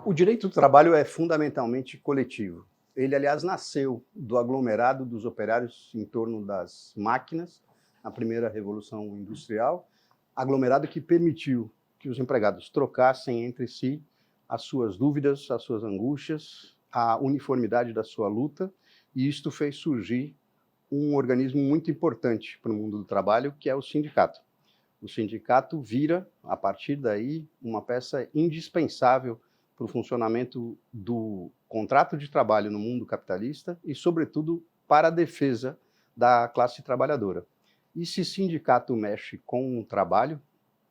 O direito do trabalho é fundamentalmente coletivo. Ele, aliás, nasceu do aglomerado dos operários em torno das máquinas, a primeira revolução industrial, aglomerado que permitiu que os empregados trocassem entre si as suas dúvidas, as suas angústias, a uniformidade da sua luta, e isto fez surgir um organismo muito importante para o mundo do trabalho, que é o sindicato. O sindicato vira, a partir daí, uma peça indispensável para o funcionamento do contrato de trabalho no mundo capitalista e, sobretudo, para a defesa da classe trabalhadora. E se sindicato mexe com o trabalho,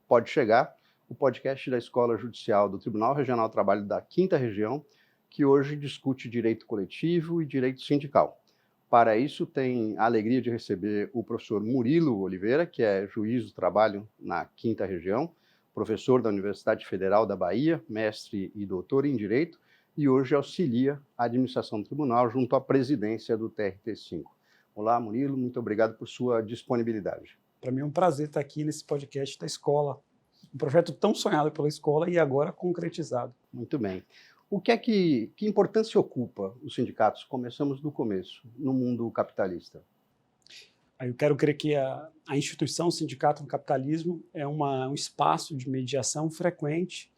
pode chegar o podcast da Escola Judicial do Tribunal Regional do Trabalho da 5ª Região, que hoje discute direito coletivo e direito sindical. Para isso, tem a alegria de receber o professor Murilo Oliveira, que é juiz do trabalho na 5ª Região, professor da Universidade Federal da Bahia, mestre e doutor em Direito, e hoje auxilia a administração do tribunal junto à presidência do TRT5. Olá, Murilo, muito obrigado por sua disponibilidade. Para mim é um prazer estar aqui nesse podcast da escola, um projeto tão sonhado pela escola e agora concretizado. Muito bem. Que importância ocupa os sindicatos? Começamos do começo, no mundo capitalista. Eu quero crer que a instituição sindicato no capitalismo é um espaço de mediação frequente,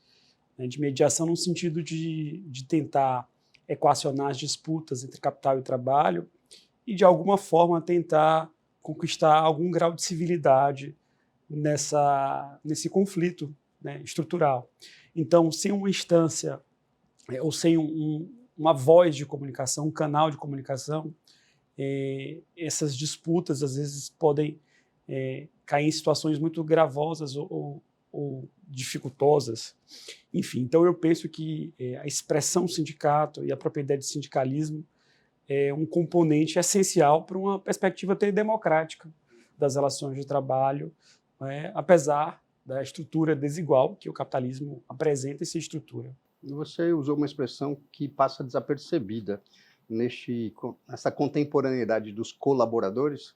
né, de mediação no sentido de tentar equacionar as disputas entre capital e trabalho e, de alguma forma, tentar conquistar algum grau de civilidade nesse conflito, né, estrutural. Então, sem uma instância ou sem uma voz de comunicação, um canal de comunicação, essas disputas às vezes podem cair em situações muito gravosas ou dificultosas. Enfim, então eu penso que a expressão sindicato e a própria ideia de sindicalismo é um componente essencial para uma perspectiva até democrática das relações de trabalho, apesar da estrutura desigual que o capitalismo apresenta e se estrutura. Você usou uma expressão que passa desapercebida. Nessa contemporaneidade dos colaboradores,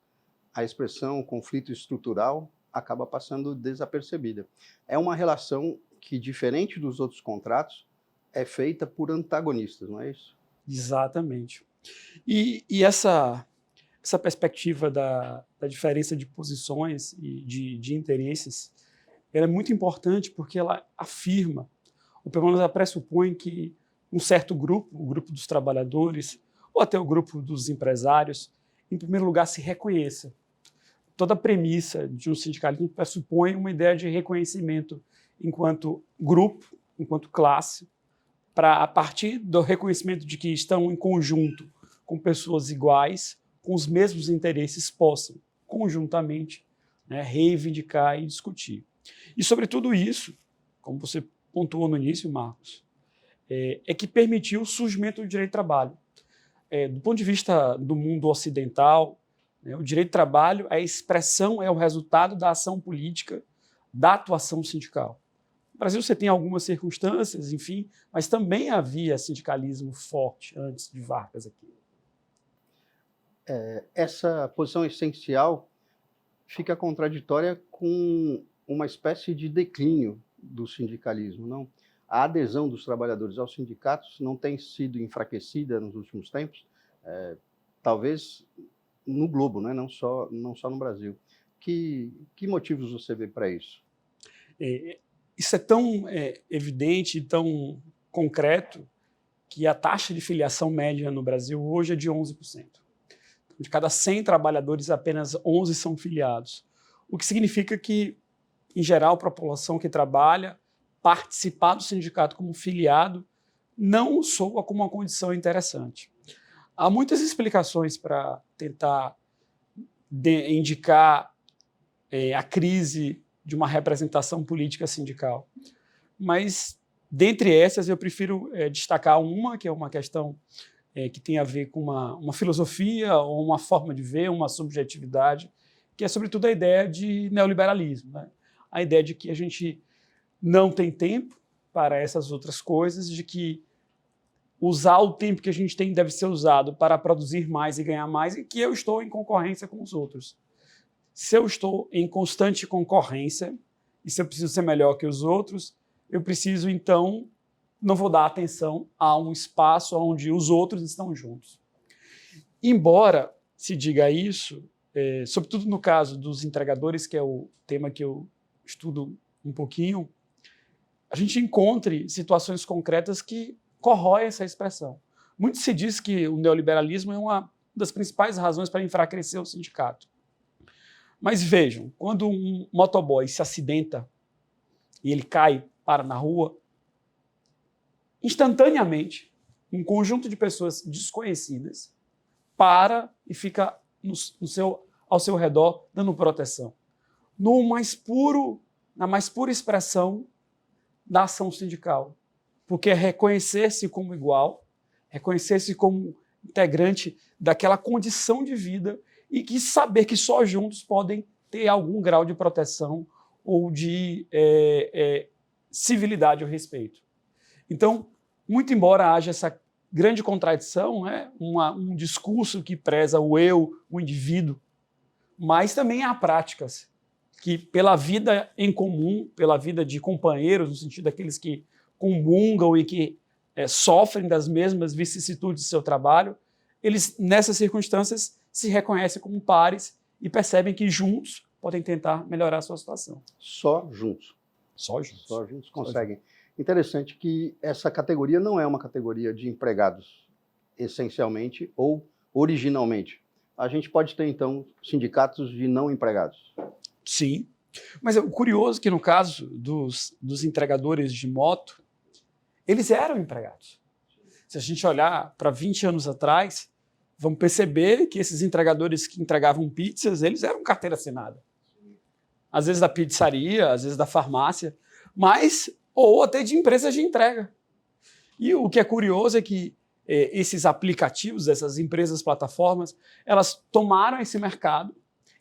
a expressão conflito estrutural acaba passando desapercebida. É uma relação que, diferente dos outros contratos, é feita por antagonistas, não é isso? Exatamente. E essa perspectiva da diferença de posições e de interesses, ela é muito importante porque ela afirma, ou pelo menos ela pressupõe que um certo grupo, o grupo dos trabalhadores, ou até o grupo dos empresários, em primeiro lugar, se reconheça. Toda a premissa de um sindicalismo pressupõe uma ideia de reconhecimento enquanto grupo, enquanto classe, para, a partir do reconhecimento de que estão em conjunto com pessoas iguais, com os mesmos interesses, possam, conjuntamente, né, reivindicar e discutir. E, sobretudo isso, como você pontuou no início, Marcos, é que permitiu o surgimento do direito do trabalho. Do ponto de vista do mundo ocidental, né, o direito do trabalho é a expressão, é o resultado da ação política, da atuação sindical. No Brasil você tem algumas circunstâncias, enfim, mas também havia sindicalismo forte antes de Vargas aqui. Essa posição essencial fica contraditória com uma espécie de declínio do sindicalismo, não? A adesão dos trabalhadores aos sindicatos não tem sido enfraquecida nos últimos tempos, talvez no globo, né? não só no Brasil. Que motivos você vê para isso? Isso é tão evidente e tão concreto que a taxa de filiação média no Brasil hoje é de 11%. De cada 100 trabalhadores, apenas 11 são filiados. O que significa que, em geral, a população que trabalha, participar do sindicato como filiado não soa como uma condição interessante. Há muitas explicações para tentar indicar a crise de uma representação política sindical, mas, dentre essas, eu prefiro destacar uma, que é uma questão que tem a ver com uma filosofia ou uma forma de ver, uma subjetividade, que é, sobretudo, a ideia de neoliberalismo, né? A ideia de que a gente não tem tempo para essas outras coisas, de que usar o tempo que a gente tem deve ser usado para produzir mais e ganhar mais, e que eu estou em concorrência com os outros. Se eu estou em constante concorrência, e se eu preciso ser melhor que os outros, eu preciso, então, não vou dar atenção a um espaço onde os outros estão juntos. Embora se diga isso, sobretudo no caso dos entregadores, que é o tema que eu estudo um pouquinho, a gente encontre situações concretas que corroem essa expressão. Muito se diz que o neoliberalismo é uma das principais razões para enfraquecer o sindicato. Mas vejam, quando um motoboy se acidenta e ele para na rua, instantaneamente, um conjunto de pessoas desconhecidas para e fica ao seu redor dando proteção. Na mais pura expressão da ação sindical. Porque é reconhecer-se como igual, reconhecer-se como integrante daquela condição de vida e que saber que só juntos podem ter algum grau de proteção ou de civilidade ou respeito. Então, muito embora haja essa grande contradição, um discurso que preza o eu, o indivíduo, mas também há práticas que, pela vida em comum, pela vida de companheiros, no sentido daqueles que comungam e que sofrem das mesmas vicissitudes do seu trabalho, eles, nessas circunstâncias, se reconhecem como pares e percebem que juntos podem tentar melhorar a sua situação. Só juntos. Só juntos. Só juntos conseguem. Interessante que essa categoria não é uma categoria de empregados, essencialmente ou originalmente. A gente pode ter, então, sindicatos de não empregados. Sim, mas o curioso é que no caso dos entregadores de moto, eles eram empregados. Se a gente olhar para 20 anos atrás, vamos perceber que esses entregadores que entregavam pizzas, eles eram carteira assinada. Às vezes da pizzaria, às vezes da farmácia, ou até de empresas de entrega. E o que é curioso é que esses aplicativos, essas empresas, plataformas, elas tomaram esse mercado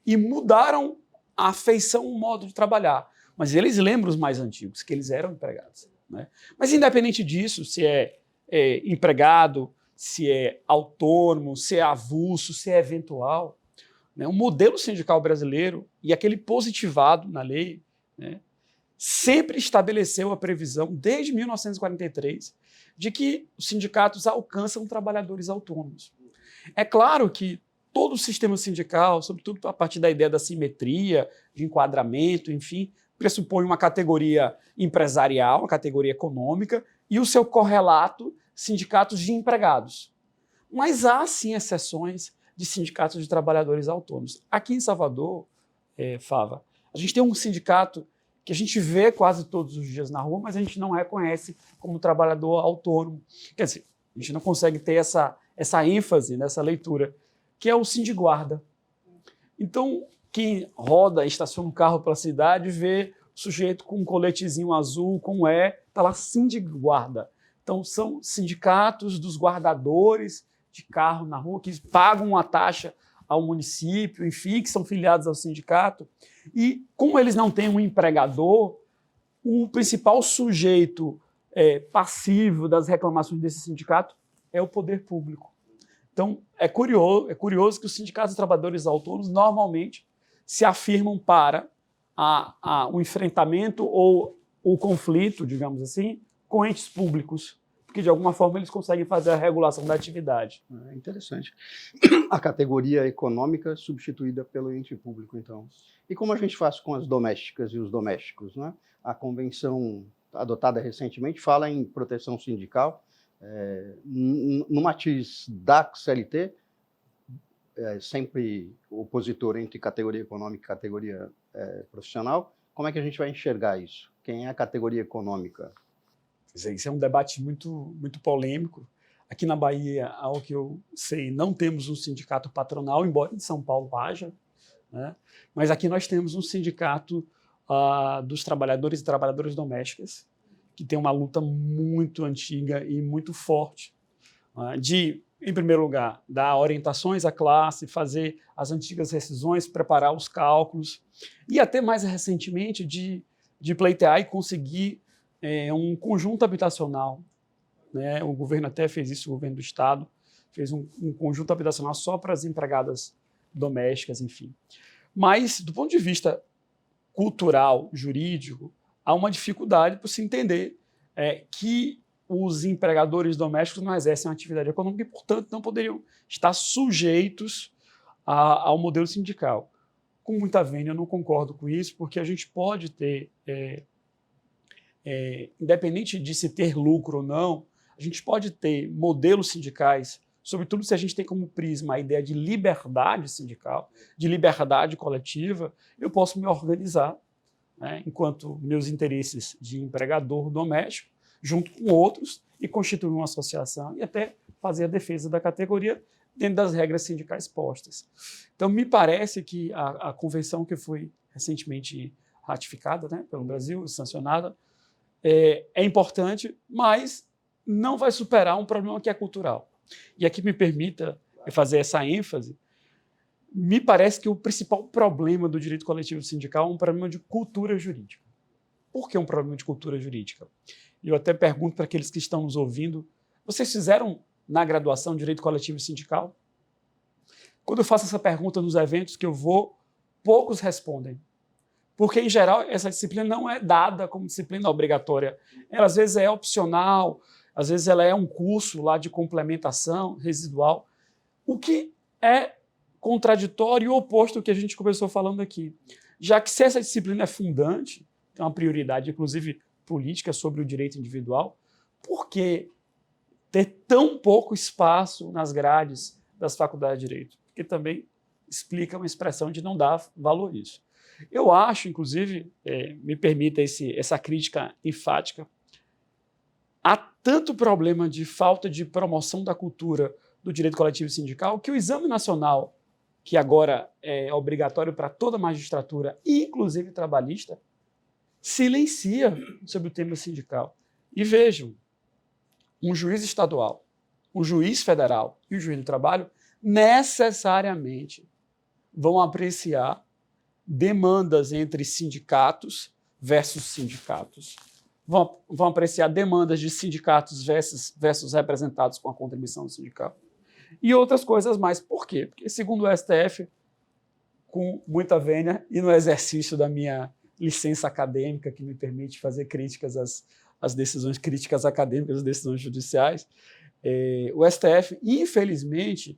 e mudaram a afeição, o modo de trabalhar. Mas eles lembram os mais antigos, que eles eram empregados. Né? Mas independente disso, se é empregado, se é autônomo, se é avulso, se é eventual, né? O modelo sindical brasileiro e aquele positivado na lei, né, sempre estabeleceu a previsão, desde 1943, de que os sindicatos alcançam trabalhadores autônomos. É claro que todo o sistema sindical, sobretudo a partir da ideia da simetria, de enquadramento, enfim, pressupõe uma categoria empresarial, uma categoria econômica, e o seu correlato, sindicatos de empregados. Mas há, sim, exceções de sindicatos de trabalhadores autônomos. Aqui em Salvador, Fava, a gente tem um sindicato que a gente vê quase todos os dias na rua, mas a gente não reconhece como trabalhador autônomo. Quer dizer, a gente não consegue ter essa ênfase nessa leitura, que é o Sindiguarda. Então, quem roda, estaciona um carro pela cidade, vê o sujeito com um coletezinho azul, está lá Sindiguarda. Então, são sindicatos dos guardadores de carro na rua, que pagam uma taxa ao município, enfim, que são filiados ao sindicato. E, como eles não têm um empregador, o principal sujeito passivo das reclamações desse sindicato é o poder público. Então, é curioso que os sindicatos de trabalhadores autônomos normalmente se afirmam para o enfrentamento ou o conflito, digamos assim, com entes públicos, porque de alguma forma eles conseguem fazer a regulação da atividade. É interessante. A categoria econômica substituída pelo ente público, então. E como a gente faz com as domésticas e os domésticos, né? A convenção adotada recentemente fala em proteção sindical. No matiz da CLT, sempre opositor entre categoria econômica e categoria profissional. Como é que a gente vai enxergar isso? Quem é a categoria econômica? Isso é um debate muito, muito polêmico. Aqui na Bahia, ao que eu sei, não temos um sindicato patronal, embora em São Paulo haja, né? Mas aqui nós temos um sindicato dos trabalhadores e trabalhadoras domésticas, que tem uma luta muito antiga e muito forte de, em primeiro lugar, dar orientações à classe, fazer as antigas rescisões, preparar os cálculos e até mais recentemente de pleitear e conseguir um conjunto habitacional. Né? O governo até fez isso, o governo do estado fez um conjunto habitacional só para as empregadas domésticas, enfim. Mas, do ponto de vista cultural, jurídico, há uma dificuldade para se entender que os empregadores domésticos não exercem uma atividade econômica e, portanto, não poderiam estar sujeitos ao modelo sindical. Com muita vênia, eu não concordo com isso, porque a gente pode ter, independente de se ter lucro ou não, a gente pode ter modelos sindicais, sobretudo se a gente tem como prisma a ideia de liberdade sindical, de liberdade coletiva. Eu posso me organizar, né, enquanto meus interesses de empregador doméstico, junto com outros, e constituir uma associação e até fazer a defesa da categoria dentro das regras sindicais postas. Então, me parece que a convenção que foi recentemente ratificada, né, pelo Brasil, sancionada, é importante, mas não vai superar um problema que é cultural. E aqui me permita fazer essa ênfase. Me parece que o principal problema do direito coletivo sindical é um problema de cultura jurídica. Por que um problema de cultura jurídica? Eu até pergunto para aqueles que estão nos ouvindo, vocês fizeram na graduação Direito Coletivo e Sindical? Quando eu faço essa pergunta nos eventos que eu vou, poucos respondem. Porque, em geral, essa disciplina não é dada como disciplina obrigatória. Ela, às vezes, é opcional, às vezes ela é um curso lá de complementação residual, o que é contraditório e oposto ao que a gente começou falando aqui. Já que se essa disciplina é fundante, tem uma prioridade, inclusive, política sobre o direito individual, por que ter tão pouco espaço nas grades das faculdades de direito? Porque também explica uma expressão de não dar valor a isso. Eu acho, inclusive, me permita essa crítica enfática, há tanto problema de falta de promoção da cultura do direito coletivo e sindical que o Exame Nacional, que agora é obrigatório para toda a magistratura, inclusive trabalhista, silencia sobre o tema sindical. E vejam, um juiz estadual, um juiz federal e o juiz do trabalho necessariamente vão apreciar demandas entre sindicatos versus sindicatos, vão apreciar demandas de sindicatos versus representados com a contribuição sindical e outras coisas mais. Por quê? Porque, segundo o STF, com muita vênia e no exercício da minha licença acadêmica, que me permite fazer críticas às decisões críticas acadêmicas, às decisões judiciais, o STF, infelizmente,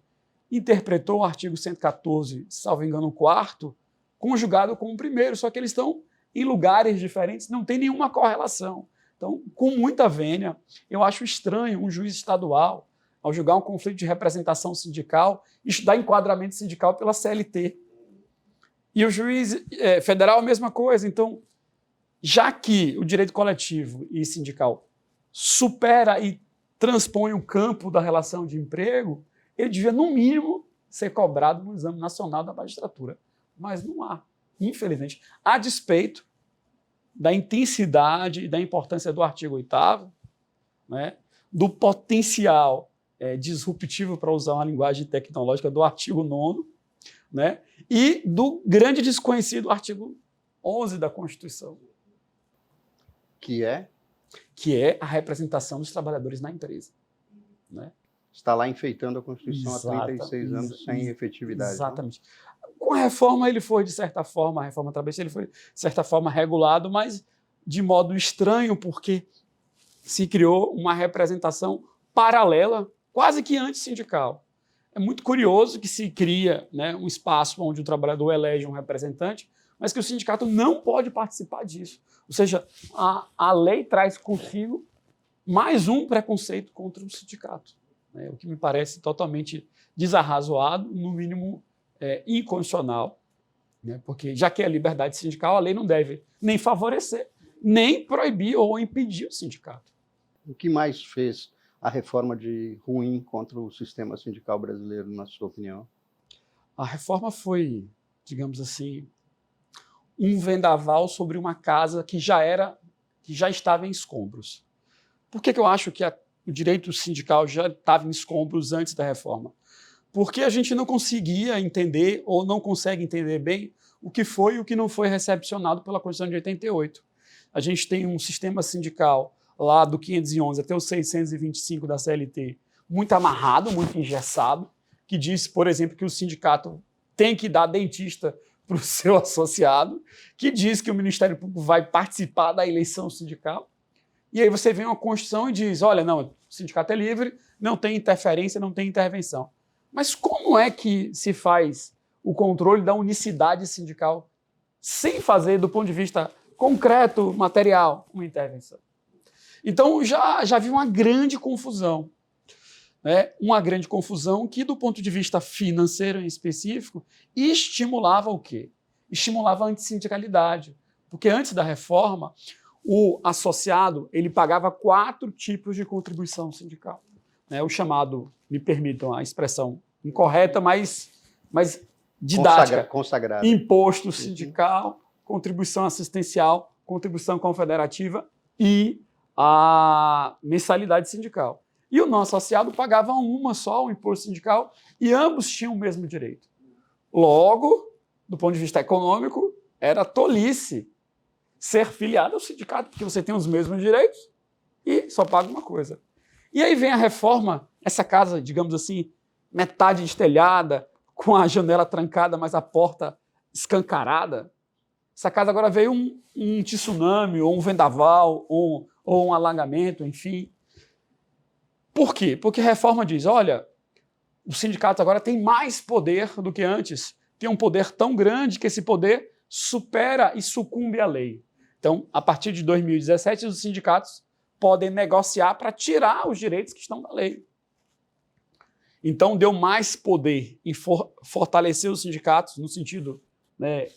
interpretou o artigo 114, salvo engano, o 4º, conjugado com o 1º, só que eles estão em lugares diferentes, não tem nenhuma correlação. Então, com muita vênia, eu acho estranho um juiz estadual, ao julgar um conflito de representação sindical, estudar enquadramento sindical pela CLT. E o juiz federal a mesma coisa. Então, já que o direito coletivo e sindical supera e transpõe o campo da relação de emprego, ele devia, no mínimo, ser cobrado no Exame Nacional da Magistratura. Mas não há, infelizmente, a despeito da intensidade e da importância do artigo 8º, né, do potencial disruptivo, para usar uma linguagem tecnológica, do artigo 9º, né, e do grande desconhecido artigo 11 da Constituição. Que é? Que é a representação dos trabalhadores na empresa. Né? Está lá enfeitando a Constituição há 36 anos sem efetividade. Exatamente. Não? Com a reforma, ele foi, de certa forma, a reforma trabalhista, ele foi, de certa forma, regulado, mas de modo estranho, porque se criou uma representação paralela, quase que antissindical. É muito curioso que se cria, né, um espaço onde o trabalhador elege um representante, mas que o sindicato não pode participar disso. Ou seja, a lei traz consigo mais um preconceito contra o sindicato, né, o que me parece totalmente desarrazoado, no mínimo inconstitucional, né, porque já que é liberdade sindical, a lei não deve nem favorecer, nem proibir ou impedir o sindicato. O que mais fez a reforma de ruim contra o sistema sindical brasileiro, na sua opinião? A reforma foi, digamos assim, um vendaval sobre uma casa que já estava em escombros. Por que eu acho que o direito sindical já estava em escombros antes da reforma? Porque a gente não conseguia entender ou não consegue entender bem o que foi e o que não foi recepcionado pela Constituição de 88. A gente tem um sistema sindical lá do 511 até o 625 da CLT, muito amarrado, muito engessado, que diz, por exemplo, que o sindicato tem que dar dentista para o seu associado, que diz que o Ministério Público vai participar da eleição sindical. E aí você vem uma Constituição e diz, olha, não, o sindicato é livre, não tem interferência, não tem intervenção. Mas como é que se faz o controle da unicidade sindical sem fazer, do ponto de vista concreto, material, uma intervenção? Então já vi uma grande confusão. Né? Uma grande confusão que, do ponto de vista financeiro em específico, estimulava o quê? Estimulava a antissindicalidade. Porque antes da reforma, o associado ele pagava 4 tipos de contribuição sindical. Né? O chamado, me permitam a expressão incorreta, mas didática. Consagrado. Imposto sindical, contribuição assistencial, contribuição confederativa e a mensalidade sindical. E o não associado pagava uma só, o imposto sindical, e ambos tinham o mesmo direito. Logo, do ponto de vista econômico, era tolice ser filiado ao sindicato, porque você tem os mesmos direitos e só paga uma coisa. E aí vem a reforma, essa casa, digamos assim, metade destelhada, com a janela trancada, mas a porta escancarada. Essa casa agora veio um tsunami, ou um vendaval, ou um alagamento, enfim. Por quê? Porque a reforma diz, olha, o sindicato agora tem mais poder do que antes, tem um poder tão grande que esse poder supera e sucumbe à lei. Então, a partir de 2017, os sindicatos podem negociar para tirar os direitos que estão na lei. Então, deu mais poder em fortalecer os sindicatos no sentido, né,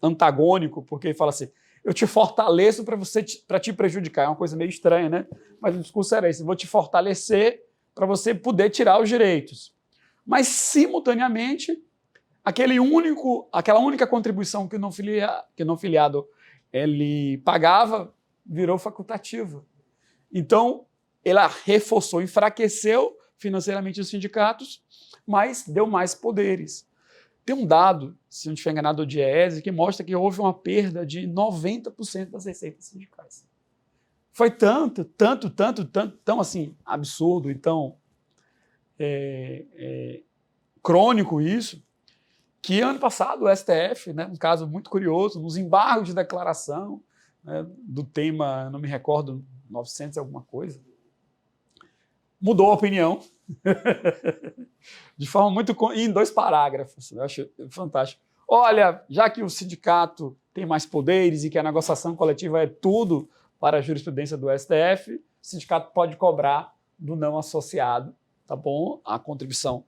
antagônico, porque ele fala assim, eu te fortaleço para te prejudicar. É uma coisa meio estranha, né? Mas o discurso era esse, eu vou te fortalecer para você poder tirar os direitos. Mas, simultaneamente, aquela única contribuição que o não filiado ele pagava virou facultativa. Então, ela reforçou, enfraqueceu financeiramente os sindicatos, mas deu mais poderes. Tem um dado, se não estiver enganado, do DIEESE, que mostra que houve uma perda de 90% das receitas sindicais. Foi tão assim, absurdo e tão crônico isso, que ano passado o STF, né, um caso muito curioso, nos embargos de declaração, né, do tema, não me recordo, 900 alguma coisa, mudou a opinião de forma muito... em 2 parágrafos. Eu acho fantástico. Olha, já que o sindicato tem mais poderes e que a negociação coletiva é tudo para a jurisprudência do STF, o sindicato pode cobrar do não associado, tá bom? A contribuição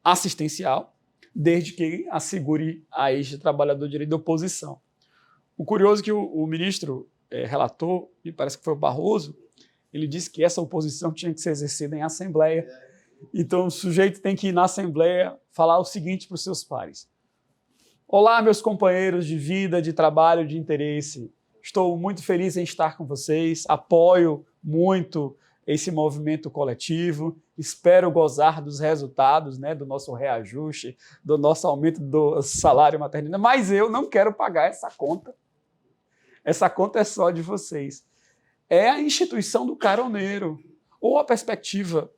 assistencial, desde que assegure a este trabalhador direito de oposição. O curioso é que o ministro relator, me parece que foi o Barroso, ele disse que essa oposição tinha que ser exercida em assembleia. Então, o sujeito tem que ir na assembleia falar o seguinte para os seus pares. Olá, meus companheiros de vida, de trabalho, de interesse. Estou muito feliz em estar com vocês, apoio muito esse movimento coletivo, espero gozar dos resultados, né, do nosso reajuste, do nosso aumento do salário maternidade, mas eu não quero pagar essa conta. Essa conta é só de vocês. É a instituição do caroneiro, ou a perspectiva,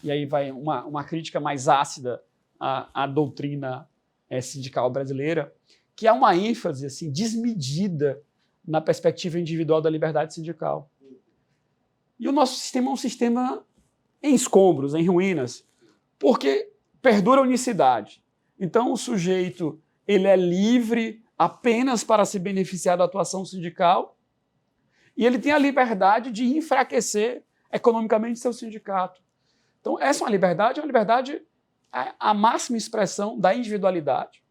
e aí vai uma crítica mais ácida à doutrina sindical brasileira, que há uma ênfase assim, desmedida na perspectiva individual da liberdade sindical. E o nosso sistema é um sistema em escombros, em ruínas, porque perdura a unicidade. Então o sujeito ele é livre apenas para se beneficiar da atuação sindical, e ele tem a liberdade de enfraquecer economicamente seu sindicato. Então, essa é uma liberdade a máxima expressão da individualidade,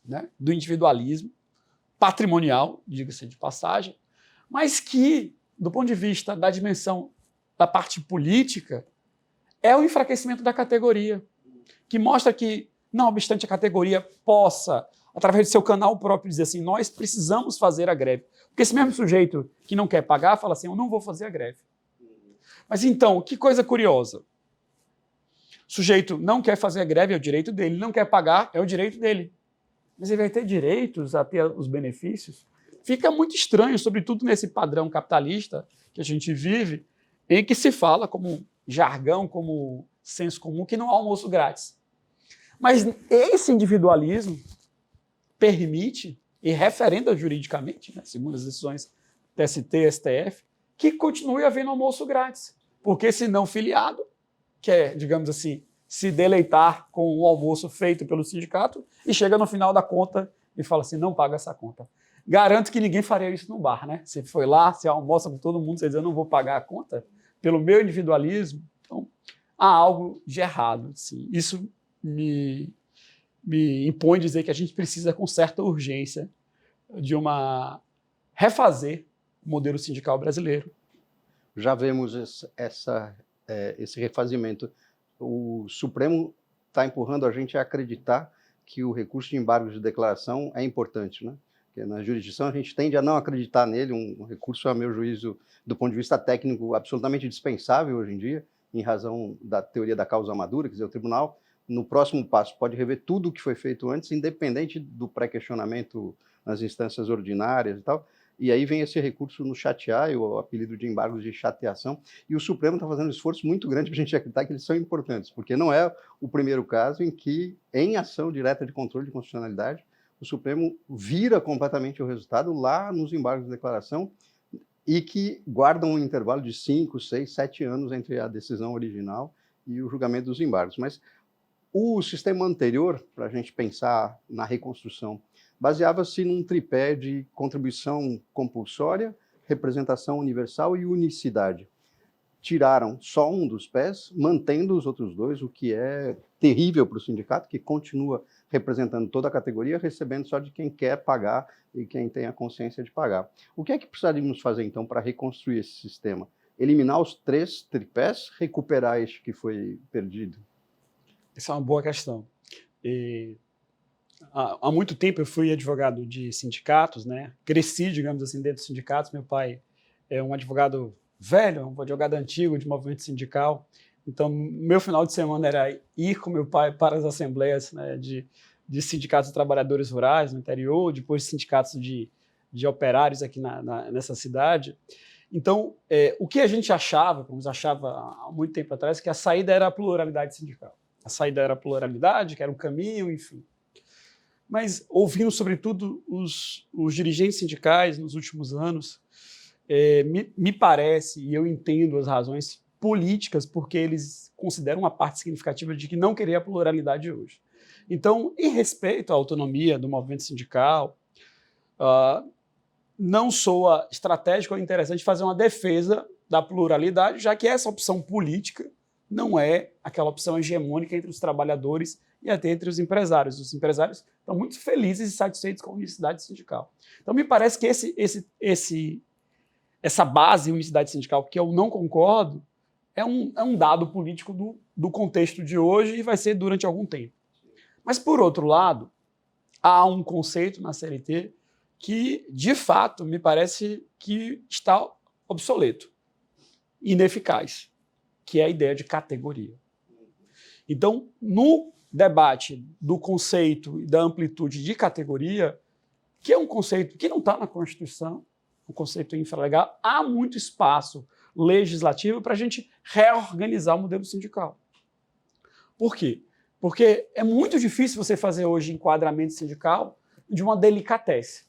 né? Do individualismo patrimonial, diga-se de passagem, mas que, do ponto de vista da dimensão da parte política, é o enfraquecimento da categoria, que mostra que, não obstante a categoria possa, através do seu canal próprio, dizer assim, nós precisamos fazer a greve. Porque esse mesmo sujeito que não quer pagar, fala assim, eu não vou fazer a greve. Mas então, que coisa curiosa. O sujeito não quer fazer a greve, é o direito dele, não quer pagar, é o direito dele. Mas ele vai ter direitos a ter os benefícios? Fica muito estranho, sobretudo nesse padrão capitalista que a gente vive, em que se fala como jargão, como senso comum, que não há almoço grátis. Mas esse individualismo permite e referenda juridicamente, né, segundo as decisões TST, STF, que continue havendo almoço grátis. Porque esse não filiado quer, digamos assim, se deleitar com o almoço feito pelo sindicato e chega no final da conta e fala assim, não paga essa conta. Garanto que ninguém faria isso no bar, né? Você foi lá, você almoça com todo mundo, você diz, eu não vou pagar a conta pelo meu individualismo. Então, há algo de errado. Sim. Isso me impõe dizer que a gente precisa, com certa urgência, de refazer o modelo sindical brasileiro. Já vemos esse refazimento. O Supremo está empurrando a gente a acreditar que o recurso de embargo de declaração é importante, né? Porque na jurisdição a gente tende a não acreditar nele, um recurso, a meu juízo, do ponto de vista técnico, absolutamente dispensável hoje em dia, em razão da teoria da causa madura, quer dizer, o tribunal, no próximo passo, pode rever tudo o que foi feito antes, independente do pré-questionamento nas instâncias ordinárias e tal. E aí vem esse recurso no chatear, o apelido de embargos de chateação, e o Supremo está fazendo um esforço muito grande para a gente acreditar que eles são importantes, porque não é o primeiro caso em que, em ação direta de controle de constitucionalidade, o Supremo vira completamente o resultado lá nos embargos de declaração e que guardam um intervalo de 5, 6, 7 anos entre a decisão original e o julgamento dos embargos. Mas o sistema anterior, para a gente pensar na reconstrução, baseava-se num tripé de contribuição compulsória, representação universal e unicidade. Tiraram só um dos pés, mantendo os outros dois, o que é terrível para o sindicato, que continua representando toda a categoria, recebendo só de quem quer pagar e quem tem a consciência de pagar. O que é que precisaríamos fazer, então, para reconstruir esse sistema? Eliminar os 3 tripés, recuperar este que foi perdido? Essa é uma boa questão. Há muito tempo eu fui advogado de sindicatos, né? Cresci, digamos assim, dentro dos sindicatos. Meu pai é um advogado velho, um advogado antigo de movimento sindical. Então, meu final de semana era ir com meu pai para as assembleias, né, de sindicatos de trabalhadores rurais no interior, depois sindicatos de operários aqui nessa cidade. Então, o que a gente achava, como achava há muito tempo atrás, que a saída era a pluralidade sindical. A saída era a pluralidade, que era um caminho, enfim. Mas, ouvindo, sobretudo, os dirigentes sindicais nos últimos anos, me parece, e eu entendo as razões políticas, porque eles consideram uma parte significativa de que não queria a pluralidade hoje. Então, em respeito à autonomia do movimento sindical, não soa estratégico ou interessante fazer uma defesa da pluralidade, já que essa opção política não é aquela opção hegemônica entre os trabalhadores e até entre os empresários. Os empresários estão muito felizes e satisfeitos com a unicidade sindical. Então, me parece que essa base, unicidade sindical, que eu não concordo, é um dado político do contexto de hoje e vai ser durante algum tempo. Mas, por outro lado, há um conceito na CLT que, de fato, me parece que está obsoleto, ineficaz, que é a ideia de categoria. Então, no debate do conceito e da amplitude de categoria, que é um conceito que não está na Constituição, um conceito infralegal, há muito espaço legislativo para a gente reorganizar o modelo sindical. Por quê? Porque é muito difícil você fazer hoje enquadramento sindical de uma delicatesse.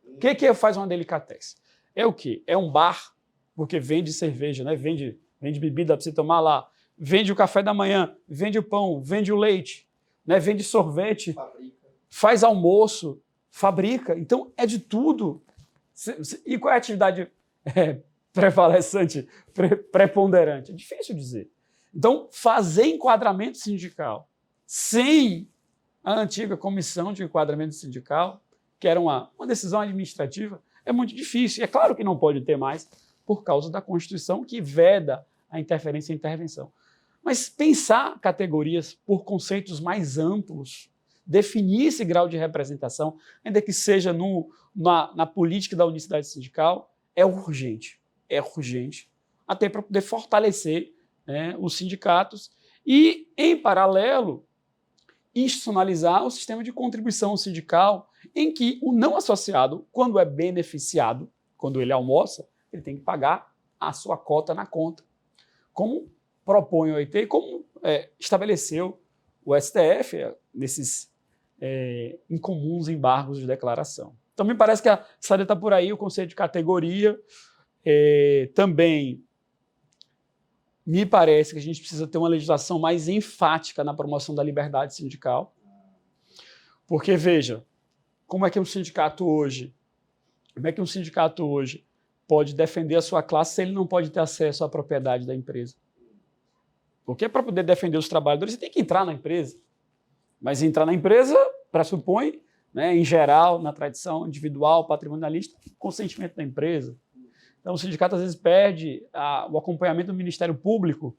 O que faz uma delicatesse? É o quê? É um bar, porque vende cerveja, né? vende bebida para você tomar lá, vende o café da manhã, vende o pão, vende o leite, né? Vende sorvete, fabrica. Faz almoço, fabrica. Então, é de tudo. E qual é a atividade prevalecente, preponderante? É difícil dizer. Então, fazer enquadramento sindical sem a antiga comissão de enquadramento sindical, que era uma decisão administrativa, é muito difícil. E é claro que não pode ter mais por causa da Constituição, que veda a interferência e a intervenção. Mas pensar categorias por conceitos mais amplos, definir esse grau de representação, ainda que seja na política da unicidade sindical, é urgente. É urgente, até para poder fortalecer, né, os sindicatos e, em paralelo, institucionalizar o sistema de contribuição sindical, em que o não associado, quando é beneficiado, quando ele almoça, ele tem que pagar a sua cota na conta, como propõe o OIT e como estabeleceu o STF nesses incomuns embargos de declaração. Então, me parece que a saída está por aí, o conceito de categoria. Também me parece que a gente precisa ter uma legislação mais enfática na promoção da liberdade sindical. Porque, veja, como é que um sindicato hoje pode defender a sua classe se ele não pode ter acesso à propriedade da empresa? Porque para poder defender os trabalhadores, você tem que entrar na empresa. Mas entrar na empresa pressupõe, né, em geral, na tradição individual, patrimonialista, consentimento da empresa. Então, o sindicato, às vezes, perde o acompanhamento do Ministério Público,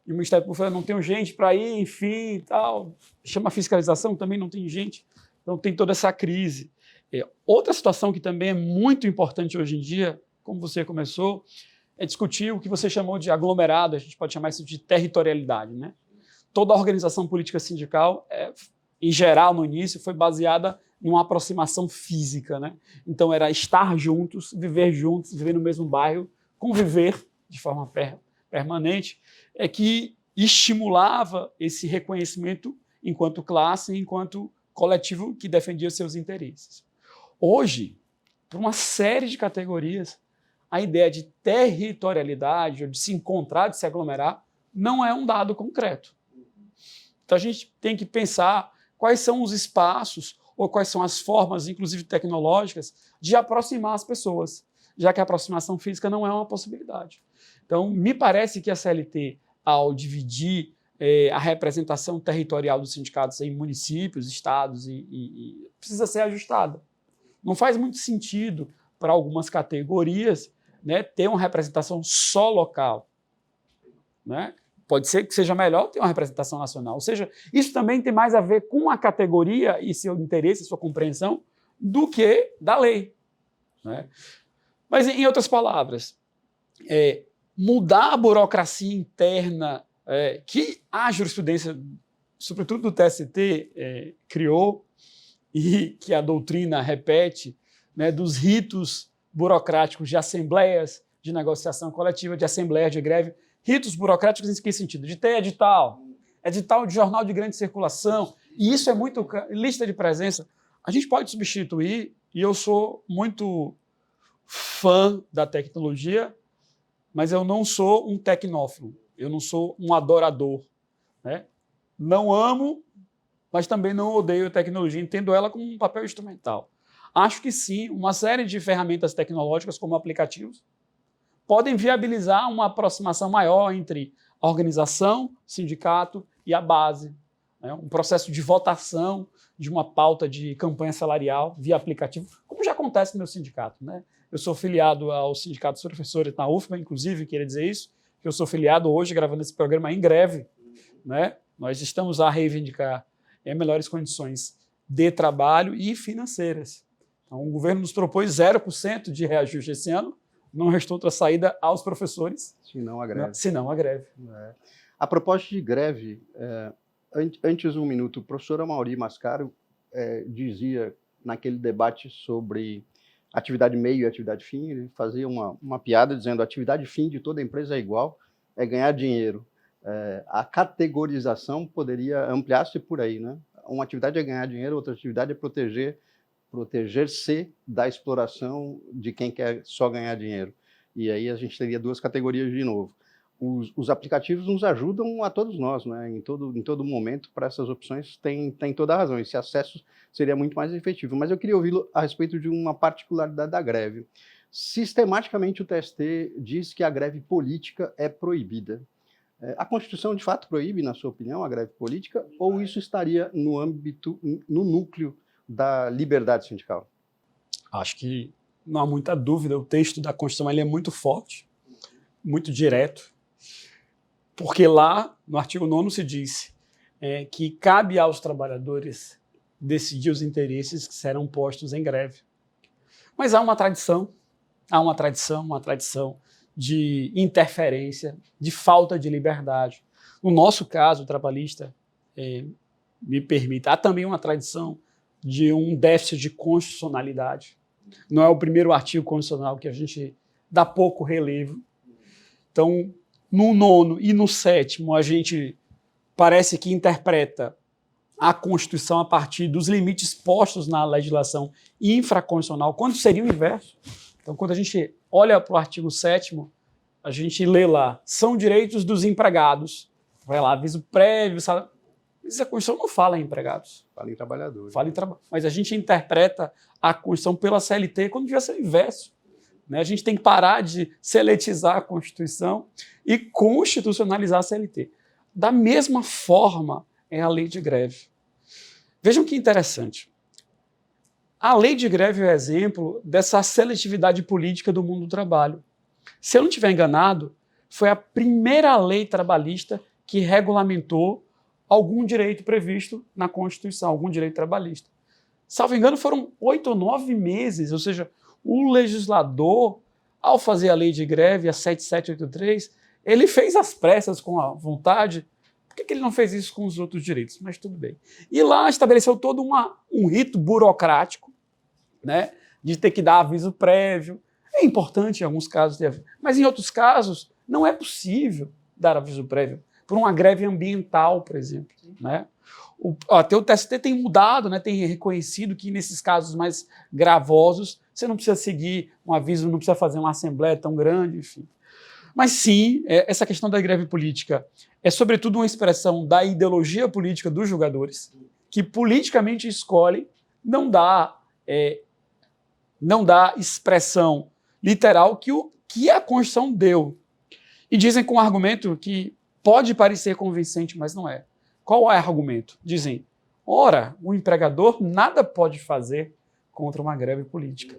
e o Ministério Público fala, não tem gente para ir, enfim, tal. Chama a fiscalização, também não tem gente. Então, tem toda essa crise. Outra situação que também é muito importante hoje em dia, como você começou, é discutir o que você chamou de aglomerado, a gente pode chamar isso de territorialidade, né? Toda a organização política sindical, em geral, no início, foi baseada numa aproximação física, né? Então, era estar juntos, viver no mesmo bairro, conviver de forma permanente, que estimulava esse reconhecimento enquanto classe, enquanto coletivo que defendia seus interesses. Hoje, para uma série de categorias, a ideia de territorialidade, ou de se encontrar, de se aglomerar, não é um dado concreto. Então, a gente tem que pensar quais são os espaços ou quais são as formas, inclusive tecnológicas, de aproximar as pessoas, já que a aproximação física não é uma possibilidade. Então, me parece que a CLT, ao dividir a representação territorial dos sindicatos em municípios, estados, precisa ser ajustada. Não faz muito sentido para algumas categorias, né, ter uma representação só local, né? Pode ser que seja melhor ter uma representação nacional. Ou seja, isso também tem mais a ver com a categoria e seu interesse, sua compreensão, do que da lei, né? Mas, em outras palavras, mudar a burocracia interna que a jurisprudência, sobretudo do TST, criou e que a doutrina repete, né, dos ritos burocráticos de assembleias de negociação coletiva, de assembleias de greve. Ritos burocráticos em que sentido? De ter edital de jornal de grande circulação, e isso é muito... Lista de presença. A gente pode substituir, e eu sou muito fã da tecnologia, mas eu não sou um tecnófilo, eu não sou um adorador, né? Não amo, mas também não odeio a tecnologia, entendo ela como um papel instrumental. Acho que sim, uma série de ferramentas tecnológicas, como aplicativos, podem viabilizar uma aproximação maior entre a organização, sindicato e a base, né? Um processo de votação de uma pauta de campanha salarial via aplicativo, como já acontece no meu sindicato, né? Eu sou filiado ao Sindicato dos Professores na UFBA, inclusive, queria dizer isso, que eu sou filiado hoje, gravando esse programa em greve, né? Nós estamos a reivindicar melhores condições de trabalho e financeiras. Então, o governo nos propôs 0% de reajuste esse ano, não restou outra saída aos professores. Senão a greve. Senão a greve. A propósito de greve, antes um minuto, o professor Amaury Mascaro dizia naquele debate sobre atividade meio e atividade fim, ele fazia uma piada dizendo a atividade fim de toda empresa é igual, é ganhar dinheiro. A categorização poderia ampliar-se por aí, né? Uma atividade é ganhar dinheiro, outra atividade é proteger-se da exploração de quem quer só ganhar dinheiro. E aí a gente teria duas categorias de novo. Os aplicativos nos ajudam a todos nós, né? Em todo momento, para essas opções, tem toda a razão. Esse acesso seria muito mais efetivo. Mas eu queria ouvi-lo a respeito de uma particularidade da greve. Sistematicamente, o TST diz que a greve política é proibida. A Constituição, de fato, proíbe, na sua opinião, a greve política? Ou isso estaria no núcleo da liberdade sindical? Acho que não há muita dúvida. O texto da Constituição ele é muito forte, muito direto, porque lá, no artigo 9º, se diz que cabe aos trabalhadores decidir os interesses que serão postos em greve. Mas há uma tradição de interferência, de falta de liberdade. No nosso caso, trabalhista, me permite, há também uma tradição de um déficit de constitucionalidade. Não é o primeiro artigo constitucional que a gente dá pouco relevo. Então, no 9º e no 7º, a gente parece que interpreta a Constituição a partir dos limites postos na legislação infraconstitucional, quando seria o inverso. Então, quando a gente olha para o artigo 7º, a gente lê lá, são direitos dos empregados, vai lá, aviso prévio, sabe? Mas a Constituição não fala em empregados. Fala em trabalhadores. Fala em mas a gente interpreta a Constituição pela CLT quando devia ser o inverso. Né? A gente tem que parar de seletizar a Constituição e constitucionalizar a CLT. Da mesma forma é a lei de greve. Vejam que interessante. A lei de greve é o exemplo dessa seletividade política do mundo do trabalho. Se eu não estiver enganado, foi a primeira lei trabalhista que regulamentou algum direito previsto na Constituição, algum direito trabalhista. Salvo engano, foram 8 ou 9 meses, ou seja, o legislador, ao fazer a lei de greve, a 7783, ele fez às pressas, com a vontade. Por que ele não fez isso com os outros direitos? Mas tudo bem. E lá estabeleceu todo um rito burocrático, né, de ter que dar aviso prévio. É importante em alguns casos ter aviso, mas em outros casos não é possível dar aviso prévio. Por uma greve ambiental, por exemplo. Né? Até o TST tem mudado, né, tem reconhecido que nesses casos mais gravosos você não precisa seguir um aviso, não precisa fazer uma assembleia tão grande, enfim. Mas sim, essa questão da greve política é sobretudo uma expressão da ideologia política dos julgadores, que politicamente escolhem não dar expressão literal que a Constituição deu. E dizem com um argumento que pode parecer convincente, mas não é. Qual é o argumento? Dizem, ora, o empregador nada pode fazer contra uma greve política.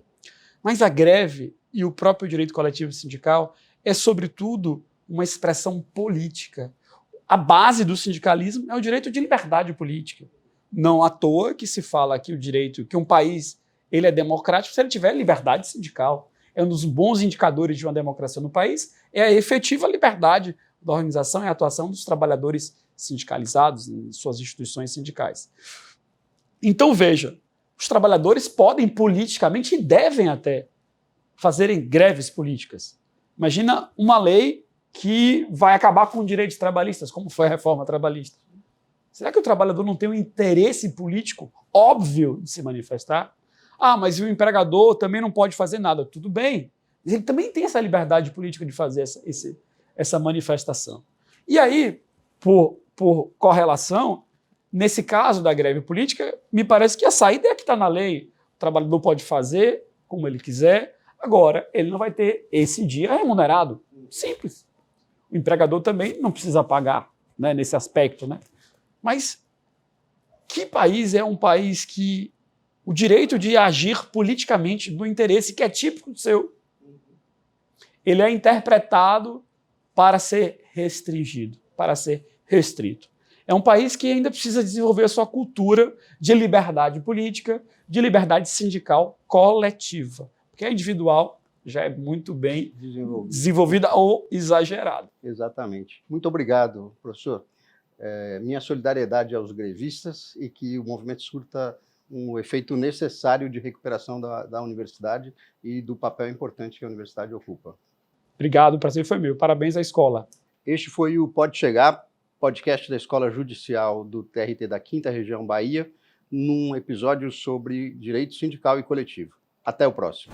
Mas a greve e o próprio direito coletivo sindical é, sobretudo, uma expressão política. A base do sindicalismo é o direito de liberdade política. Não à toa que se fala que o direito, que um país ele é democrático se ele tiver liberdade sindical. É um dos bons indicadores de uma democracia no país, é a efetiva liberdade da organização e atuação dos trabalhadores sindicalizados em suas instituições sindicais. Então, veja, os trabalhadores podem politicamente e devem até fazerem greves políticas. Imagina uma lei que vai acabar com direitos trabalhistas, como foi a reforma trabalhista. Será que o trabalhador não tem um interesse político óbvio de se manifestar? Ah, mas o empregador também não pode fazer nada. Tudo bem, mas ele também tem essa liberdade política de fazer essa manifestação. E aí, por correlação, nesse caso da greve política, me parece que a saída é a que está na lei. O trabalhador pode fazer como ele quiser, agora ele não vai ter esse dia remunerado. Simples. O empregador também não precisa pagar, né, nesse aspecto. Né? Mas que país é um país que o direito de agir politicamente do interesse que é típico do seu, ele é interpretado para ser restringido, para ser restrito. É um país que ainda precisa desenvolver a sua cultura de liberdade política, de liberdade sindical coletiva, porque a individual já é muito bem desenvolvida ou exagerada. Exatamente. Muito obrigado, professor. Minha solidariedade aos grevistas e que o movimento surta um efeito necessário de recuperação da universidade e do papel importante que a universidade ocupa. Obrigado, o prazer foi meu. Parabéns à escola. Este foi o Pode Chegar, podcast da Escola Judicial do TRT da 5ª Região Bahia, num episódio sobre direito sindical e coletivo. Até o próximo.